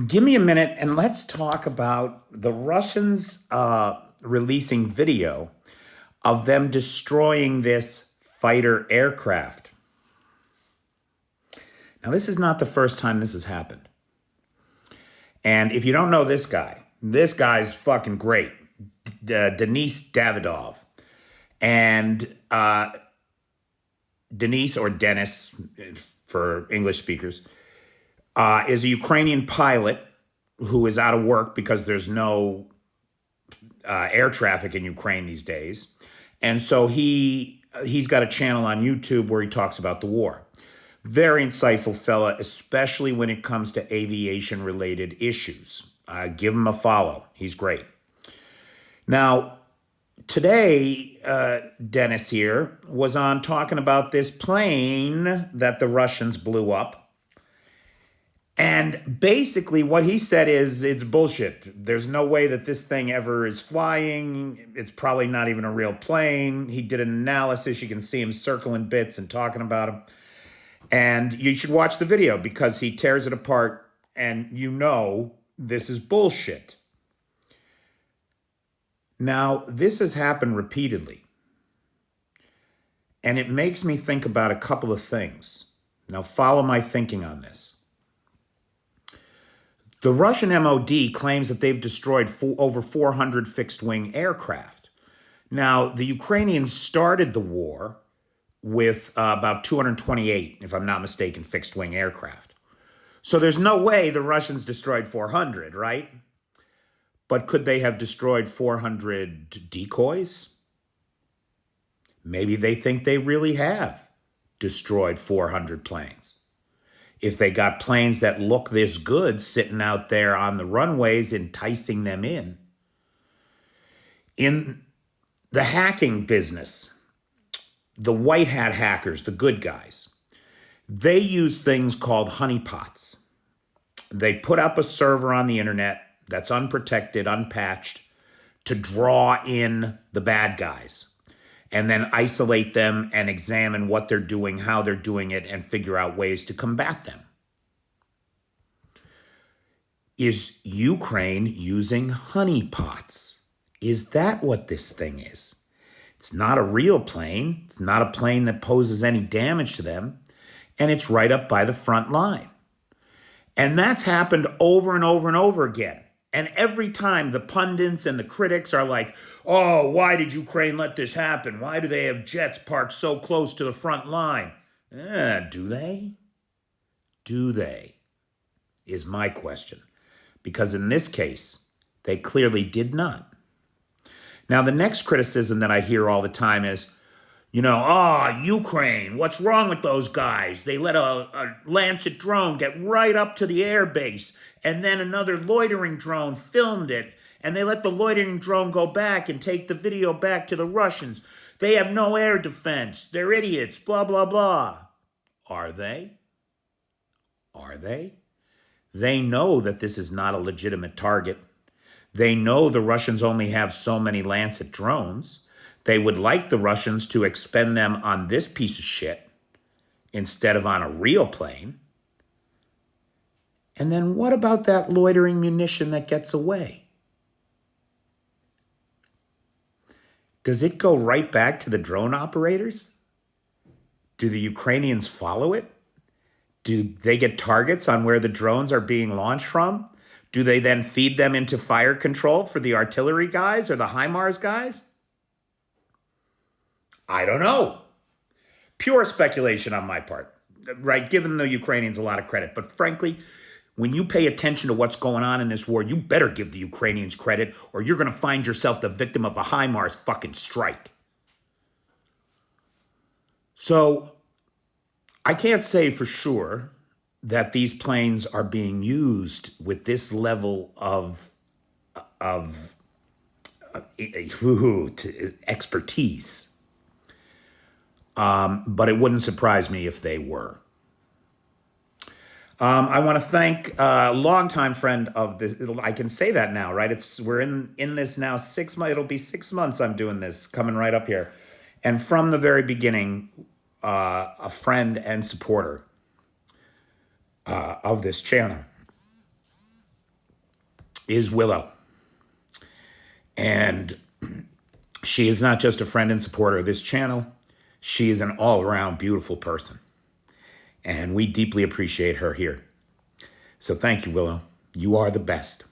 Give me a minute and let's talk about the Russians releasing video of them destroying this fighter aircraft. Now, this is not the first time this has happened. And if you don't know this guy's fucking great. Denis Davidov. And Denise, or Dennis for English speakers, is a Ukrainian pilot who is out of work because there's no air traffic in Ukraine these days. And so he's got a channel on YouTube where he talks about the war. Very insightful fella, especially when it comes to aviation-related issues. Give him a follow. He's great. Now, today, Dennis here was on talking about this plane that the Russians blew up. And basically what he said is it's bullshit. There's no way that this thing ever is flying. It's probably not even a real plane. He did an analysis. You can see him circling bits and talking about him. And you should watch the video because he tears it apart and you know this is bullshit. Now, this has happened repeatedly. And it makes me think about a couple of things. Now, follow my thinking on this. The Russian MOD claims that they've destroyed over 400 fixed-wing aircraft. Now, the Ukrainians started the war with about 228, if I'm not mistaken, fixed-wing aircraft. So there's no way the Russians destroyed 400, right? But could they have destroyed 400 decoys? Maybe they think they really have destroyed 400 planes. If they got planes that look this good sitting out there on the runways, enticing them in. In the hacking business, the white hat hackers, the good guys, they use things called honeypots. They put up a server on the internet that's unprotected, unpatched, to draw in the bad guys and then isolate them and examine what they're doing, how they're doing it, and figure out ways to combat them. Is Ukraine using honeypots? Is that what this thing is? It's not a real plane. It's not a plane that poses any damage to them. And it's right up by the front line. And that's happened over and over and over again. And every time the pundits and the critics are like, oh, why did Ukraine let this happen? Why do they have jets parked so close to the front line? Do they? Do they? Is my question. Because in this case, they clearly did not. Now, the next criticism that I hear all the time is, Ukraine, what's wrong with those guys? They let a Lancet drone get right up to the air base, and then another loitering drone filmed it, and they let the loitering drone go back and take the video back to the Russians. They have no air defense. They're idiots, blah, blah, blah. Are they? Are they? They know that this is not a legitimate target. They know the Russians only have so many Lancet drones. They would like the Russians to expend them on this piece of shit instead of on a real plane. And then what about that loitering munition that gets away? Does it go right back to the drone operators? Do the Ukrainians follow it? Do they get targets on where the drones are being launched from? Do they then feed them into fire control for the artillery guys or the HIMARS guys? I don't know. Pure speculation on my part, right? Giving the Ukrainians a lot of credit. But frankly, when you pay attention to what's going on in this war, you better give the Ukrainians credit or you're going to find yourself the victim of a HIMARS fucking strike. So I can't say for sure that these planes are being used with this level of expertise. But it wouldn't surprise me if they were. I want to thank a longtime friend of this. I can say that now, right? We're in this now 6 months. It'll be 6 months I'm doing this, coming right up here. And from the very beginning, a friend and supporter of this channel. is Willow. And she is not just a friend and supporter of this channel. She is an all-around beautiful person. And we deeply appreciate her here. So thank you, Willow. You are the best.